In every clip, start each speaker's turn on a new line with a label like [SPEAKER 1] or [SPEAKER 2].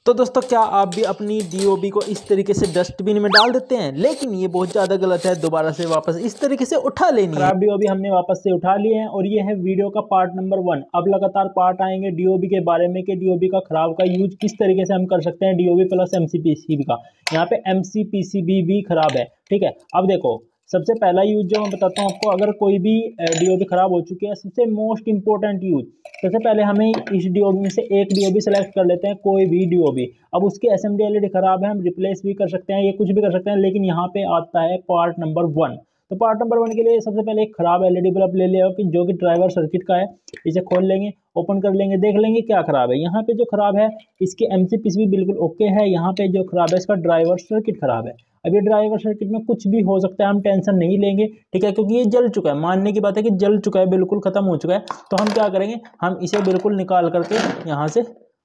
[SPEAKER 1] तो दोस्तों क्या आप भी अपनी डीओबी को इस तरीके से डस्टबिन में डाल देते हैं, लेकिन ये बहुत ज़्यादा गलत है। दोबारा से वापस इस तरीके से उठा लेनी है। खराब डीओबी हमने वापस से उठा लिए हैं और ये है वीडियो का पार्ट नंबर 1। अब लगातार पार्ट आएंगे डीओबी के बारे में कि डीओबी का खराब का यूज किस तरीके से हम कर सकते हैं, डीओबी प्लस एमसीपीसीबी का। यहाँ पे एमसीपीसीबी भी खराब है, ठीक है। अब देखो सबसे पहला यूज जो मैं बताता हूँ आपको, अगर कोई भी डीओबी खराब हो चुकी है, सबसे मोस्ट इंपॉर्टेंट यूज, सबसे पहले हमें इस डीओबी में से एक डीओबी सेलेक्ट कर लेते हैं, कोई भी डीओबी। अब उसकी एसएमडी एलईडी खराब है, हम रिप्लेस भी कर सकते हैं, ये कुछ भी कर सकते हैं, लेकिन यहाँ पे आता है पार्ट नंबर 1। तो पार्ट नंबर 1 के लिए सबसे पहले एक खराब एलईडी बल्ब ले लिया कि जो कि ड्राइवर सर्किट का है। इसे खोल लेंगे, ओपन कर लेंगे, देख लेंगे क्या खराब है। यहाँ पे जो खराब है इसकी एमसीपीसीबी बिल्कुल ओके है। यहाँ पे जो खराब है इसका ड्राइवर सर्किट खराब है। अब ये ड्राइवर सर्किट में कुछ भी हो सकता है, हम टेंशन नहीं लेंगे, ठीक है, क्योंकि ये जल चुका है। मानने की बात है कि जल चुका है, बिल्कुल खत्म हो चुका है। तो हम क्या करेंगे, हम इसे बिल्कुल निकाल करके यहाँ से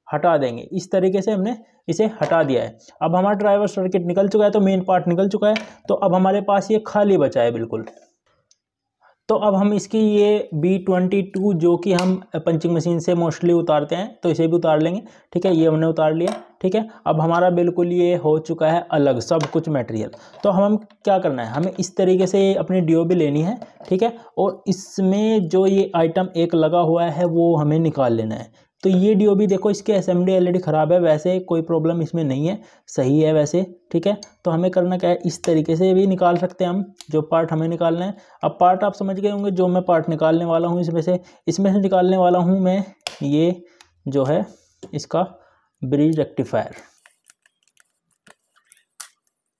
[SPEAKER 1] हटा देंगे। इस तरीके से हमने इसे हटा दिया है। अब हमारा ड्राइवर सर्किट निकल चुका है, तो मेन पार्ट निकल चुका है। तो अब हमारे पास ये खाली बचा है बिल्कुल। तो अब हम इसकी ये B22 जो कि हम पंचिंग मशीन से मोस्टली उतारते हैं, तो इसे भी उतार लेंगे, ठीक है। ये हमने उतार लिया, ठीक है। अब हमारा बिल्कुल ये हो चुका है अलग सब कुछ मटेरियल। तो हम क्या करना है, हमें इस तरीके से अपनी डीओबी लेनी है, ठीक है। और इसमें जो ये आइटम एक लगा हुआ है वो हमें निकाल लेना है। तो ये डीओबी देखो, इसके एसएमडी एलईडी ख़राब है, वैसे कोई प्रॉब्लम इसमें नहीं है, सही है वैसे, ठीक है। तो हमें करना क्या है, इस तरीके से भी निकाल सकते हैं हम जो पार्ट हमें निकालना है। अब पार्ट आप समझ गए होंगे, जो मैं पार्ट निकालने वाला हूँ इसमें से निकालने वाला हूँ मैं ये जो है इसका ब्रिज रेक्टिफायर।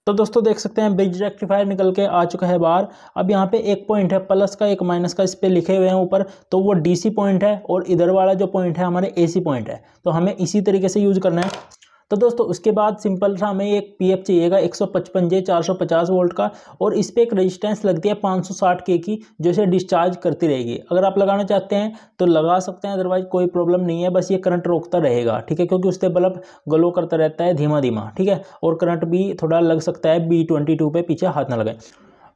[SPEAKER 1] तो दोस्तों देख सकते हैं ब्रिज रेक्टिफायर निकल के आ चुका है बाहर। अब यहाँ पे एक पॉइंट है प्लस का, एक माइनस का, इस पे लिखे हुए हैं ऊपर, तो वो डीसी पॉइंट है और इधर वाला जो पॉइंट है हमारे एसी पॉइंट है। तो हमें इसी तरीके से यूज करना है। तो दोस्तों उसके बाद सिंपल सा हमें एक पीएफ चाहिएगा 155J 450 वोल्ट का, और इस पर एक रेजिस्टेंस लगती है 560 के की, जो इसे डिस्चार्ज करती रहेगी। अगर आप लगाना चाहते हैं तो लगा सकते हैं, अदरवाइज कोई प्रॉब्लम नहीं है, बस ये करंट रोकता रहेगा, ठीक है, क्योंकि उससे बल्ब ग्लो करता रहता है धीमा धीमा, ठीक है। और करंट भी थोड़ा लग सकता है B22 पे, पीछे हाथ ना लगाएं।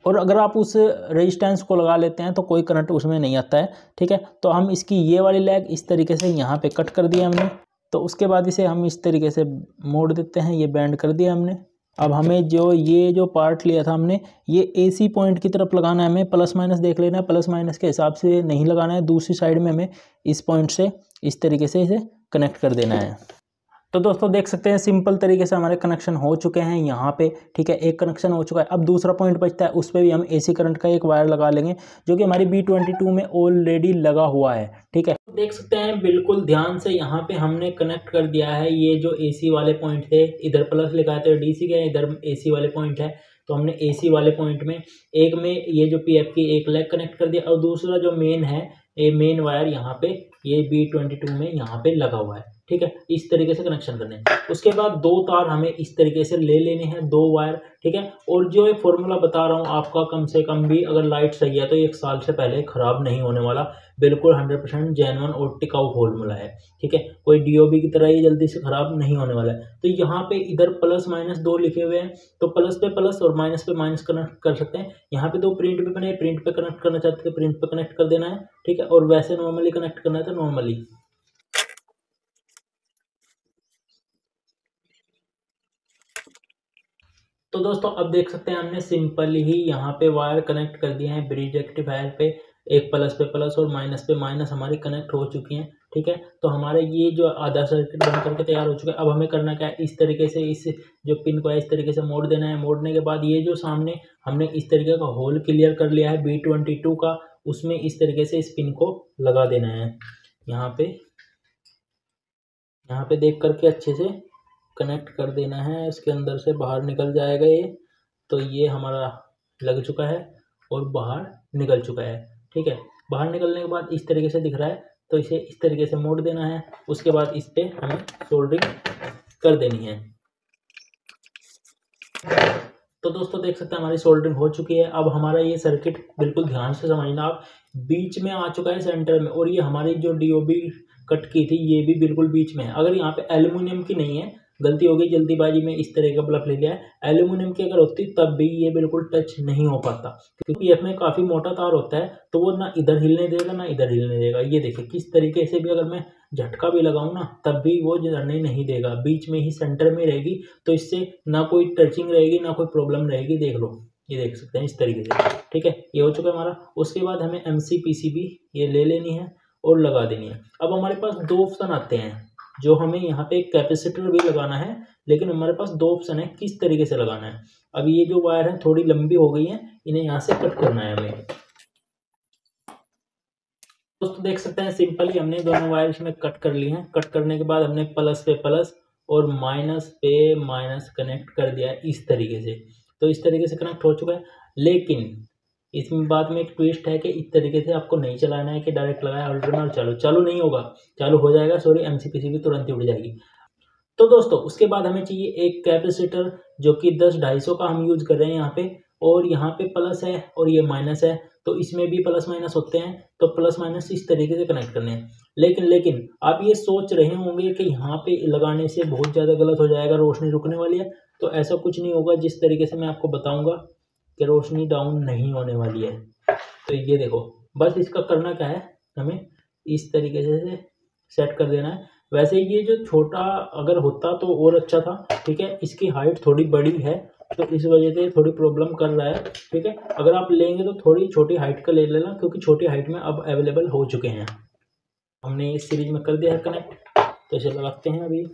[SPEAKER 1] और अगर आप उस रेजिस्टेंस को लगा लेते हैं तो कोई करंट उसमें नहीं आता है, ठीक है। तो हम इसकी ये वाली लेग इस तरीके से यहाँ पे कट कर दिया हमने। तो उसके बाद इसे हम इस तरीके से मोड़ देते हैं, ये बैंड कर दिया हमने। अब हमें ये जो पार्ट लिया था हमने, ये एसी पॉइंट की तरफ लगाना है, हमें प्लस माइनस देख लेना है, प्लस माइनस के हिसाब से नहीं लगाना है। दूसरी साइड में हमें इस पॉइंट से इस तरीके से इसे कनेक्ट कर देना है। तो दोस्तों देख सकते हैं सिंपल तरीके से हमारे कनेक्शन हो चुके हैं यहाँ पे, ठीक है। एक कनेक्शन हो चुका है। अब दूसरा पॉइंट बचता है, उस पर भी हम एसी करंट का एक वायर लगा लेंगे, जो कि हमारी B22 में ऑलरेडी लगा हुआ है, ठीक है। देख सकते हैं बिल्कुल ध्यान से यहाँ पे हमने कनेक्ट कर दिया है। ये जो एसी वाले पॉइंट थे, इधर प्लस लिखा है तो डीसी के, इधर एसी वाले पॉइंट है, तो हमने एसी वाले पॉइंट में एक में ये जो पीएफ की एक लेग कनेक्ट कर दिया, और दूसरा जो मेन है, ये मेन वायर यहाँ पे ये B22 में यहाँ पे लगा हुआ है, ठीक है। इस तरीके से कनेक्शन करने हैं। उसके बाद दो तार हमें इस तरीके से ले लेने हैं, दो वायर, ठीक है। और जो ये फॉर्मूला बता रहा हूँ आपका, कम से कम भी अगर लाइट सही है तो 1 साल से पहले खराब नहीं होने वाला, बिल्कुल 100% जेन्युइन और टिकाऊ फॉर्मूला है, ठीक है। कोई डीओबी की तरह ये जल्दी से खराब नहीं होने वाला है। तो यहाँ पे इधर प्लस माइनस 2 लिखे हुए हैं, तो प्लस पे प्लस और माइनस पे माइनस कनेक्ट कर सकते हैं। यहाँ पे 2 प्रिंट पे बने, प्रिंट पे कनेक्ट करना चाहते हैं प्रिंट पे कनेक्ट कर देना है, ठीक है। और वैसे नॉर्मली कनेक्ट करना है तो नॉर्मली। तो दोस्तों अब देख सकते हैं हमने सिंपल ही यहाँ पे वायर कनेक्ट कर दिए हैं ब्रिज रेक्टिफायर पे, एक प्लस पे प्लस और माइनस पे माइनस हमारी कनेक्ट हो चुकी हैं, ठीक है। तो हमारे ये जो आधा सर्किट बन करके तैयार हो चुका है। अब हमें करना क्या है, इस तरीके से इस जो पिन को है इस तरीके से मोड़ देना है। मोड़ने के बाद ये जो सामने हमने इस तरीके का होल क्लियर कर लिया है B22 का, उसमें इस तरीके से इस पिन को लगा देना है। यहाँ पे देख करके अच्छे से कनेक्ट कर देना है, इसके अंदर से बाहर निकल जाएगा ये। तो ये हमारा लग चुका है और बाहर निकल चुका है, ठीक है। बाहर निकलने के बाद इस तरीके से दिख रहा है, तो इसे इस तरीके से मोड़ देना है। उसके बाद इस पे हमें सोल्डरिंग कर देनी है। तो दोस्तों देख सकते हैं हमारी सोल्डरिंग हो चुकी है। अब हमारा ये सर्किट बिल्कुल ध्यान से समझना आप, बीच में आ चुका है सेंटर में, और ये हमारी जो डीओबी कट की थी ये भी बिल्कुल बीच में है। अगर यहाँ पे एल्युमिनियम की नहीं है गलती हो गई, जल्दीबाजी में इस तरह का बल्ब ले लिया है। एल्यूमिनियम की अगर होती तब भी ये बिल्कुल टच नहीं हो पाता, क्योंकि इसमें काफ़ी मोटा तार होता है, तो वो ना इधर हिलने देगा ना इधर हिलने देगा। ये देखिए किस तरीके से भी अगर मैं झटका भी लगाऊं ना तब भी वो जलने नहीं देगा, बीच में ही सेंटर में रहेगी, तो इससे ना कोई टचिंग रहेगी ना कोई प्रॉब्लम रहेगी। देख लो, ये देख सकते हैं इस तरीके से। ठीक है, ये हो चुका है हमारा। उसके बाद हमें MCPCB ये ले लेनी है और लगा देनी है। अब हमारे पास दो ऑप्शन आते हैं, जो हमें यहाँ पे एक कैपेसिटर भी लगाना है, लेकिन हमारे पास दो ऑप्शन है किस तरीके से लगाना है। अब ये जो वायर है थोड़ी लंबी हो गई है, इन्हें यहाँ से कट करना है हमें। दोस्तों देख सकते हैं सिंपली हमने दोनों वायर्स में कट कर लिए हैं। कट करने के बाद हमने प्लस पे प्लस और माइनस पे माइनस कनेक्ट कर दिया है इस तरीके से। तो इस तरीके से कनेक्ट हो चुका है, लेकिन इसमें बाद में एक ट्विस्ट है कि इस तरीके से आपको नहीं चलाना है कि डायरेक्ट लगाया होल्डर में और चालू नहीं होगा। चालू हो जाएगा, सॉरी, MCPCB तुरंत ही उड़ जाएगी। तो दोस्तों उसके बाद हमें चाहिए एक कैपेसिटर, जो कि 10-250 का हम यूज कर रहे हैं यहाँ पे, और यहाँ पे प्लस है और ये माइनस है, तो इसमें भी प्लस माइनस होते हैं, तो प्लस माइनस इस तरीके से कनेक्ट करने हैं। लेकिन आप ये सोच रहे होंगे कि यहाँ पे लगाने से बहुत ज़्यादा गलत हो जाएगा, रोशनी रुकने वाली है। तो ऐसा कुछ नहीं होगा, जिस तरीके से मैं आपको बताऊंगा कि रोशनी डाउन नहीं होने वाली है। तो ये देखो, बस इसका करना क्या है, हमें इस तरीके से सेट कर देना है। वैसे ये जो छोटा अगर होता तो और अच्छा था, ठीक है। इसकी हाइट थोड़ी बड़ी है, तो इस वजह से थोड़ी प्रॉब्लम कर रहा है, ठीक है। अगर आप लेंगे तो थोड़ी छोटी हाइट का ले लेना, क्योंकि छोटी हाइट में अब अवेलेबल हो चुके हैं। हमने इस सीरीज में कर दिया है कनेक्ट, तो इसे लगाते हैं अभी।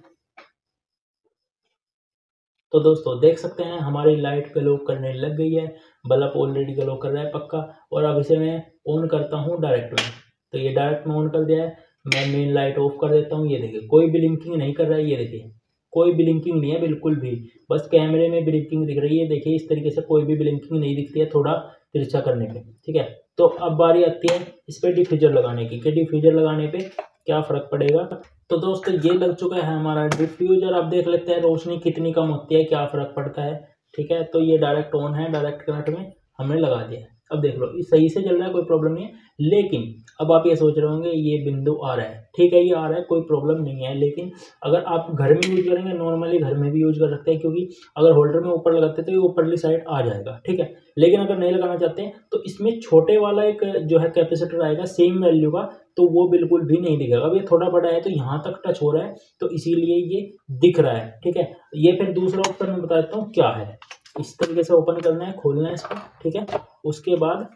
[SPEAKER 1] तो दोस्तों देख सकते हैं हमारी लाइट ग्लो करने लग गई है, बल्ब ऑलरेडी ग्लो कर रहा है पक्का। और अब इसे मैं ऑन करता हूँ डायरेक्ट में, तो ये डायरेक्ट में ऑन कर दिया है। मैं मेन लाइट ऑफ कर देता हूँ। ये देखिए कोई ब्लिंकिंग नहीं कर रहा है, ये देखिए कोई ब्लिंकिंग नहीं है बिल्कुल भी, बस कैमरे में ब्लिंकिंग दिख रही है। देखिए इस तरीके से कोई भी ब्लिंकिंग नहीं दिखती है थोड़ा तिरछा करने पे, ठीक है। तो अब बारी आती है इस पर डिफ्यूजर लगाने की, कि डिफ्यूजर लगाने पे क्या फ़र्क पड़ेगा। तो दोस्तों ये लग चुका है हमारा डिफ्यूजर। अब देख लेते हैं रोशनी कितनी कम होती है, क्या फ़र्क पड़ता है, ठीक है। तो ये डायरेक्ट ऑन है, डायरेक्ट कनेक्ट में हमने लगा दिया है। अब देख लो ये सही से चल रहा है, कोई प्रॉब्लम नहीं है। लेकिन अब आप ये सोच रहे होंगे ये बिंदु आ रहा है, ठीक है, ये आ रहा है, कोई प्रॉब्लम नहीं है। लेकिन अगर आप घर में यूज करेंगे, नॉर्मली घर में भी यूज कर सकते हैं, क्योंकि अगर होल्डर में ऊपर लगाते तो ये ऊपरली साइड आ जाएगा, ठीक है। लेकिन अगर नहीं लगाना चाहते हैं तो इसमें छोटे वाला एक जो है कैपेसिटर आएगा सेम वैल्यू का, तो वो बिल्कुल भी नहीं दिखेगा। अब ये थोड़ा बड़ा है तो यहाँ तक टच हो रहा है, तो इसीलिए ये दिख रहा है, ठीक है। ये फिर दूसरा ऑप्शन मैं बता देता हूँ क्या है। इस तरीके से ओपन करना है, खोलना है इसको, ठीक है। उसके बाद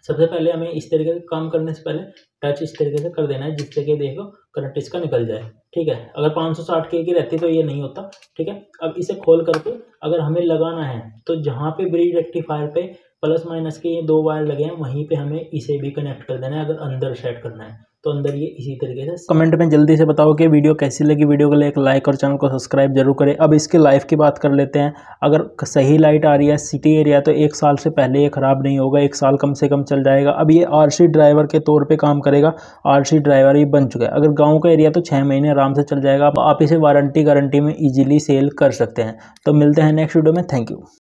[SPEAKER 1] सबसे पहले हमें इस तरीके से काम करने से पहले टच इस तरीके से कर देना है, जिससे कि देखो करंट इसका निकल जाए, ठीक है। अगर 560 के की रहती तो ये नहीं होता, ठीक है। अब इसे खोल करके अगर हमें लगाना है तो जहाँ पे ब्रिज रेक्टिफायर पे प्लस माइनस के ये दो वायर लगे हैं वहीं पे हमें इसे भी कनेक्ट कर देना है। अगर अंदर सेट करना है तो अंदर ये इसी तरीके से। कमेंट में जल्दी से बताओ कि वीडियो कैसी लगी। वीडियो को एक लाइक और चैनल को सब्सक्राइब जरूर करें। अब इसके लाइफ की बात कर लेते हैं। अगर सही लाइट आ रही है सिटी एरिया तो 1 साल से पहले ये ख़राब नहीं होगा, 1 साल कम से कम चल जाएगा। अब ये RC ड्राइवर के तौर पे काम करेगा, RC ड्राइवर ही बन चुका है। अगर गाँव का एरिया तो 6 महीने आराम से चल जाएगा। आप इसे वारंटी गारंटी में ईजिली सेल कर सकते हैं। तो मिलते हैं नेक्स्ट वीडियो में, थैंक यू।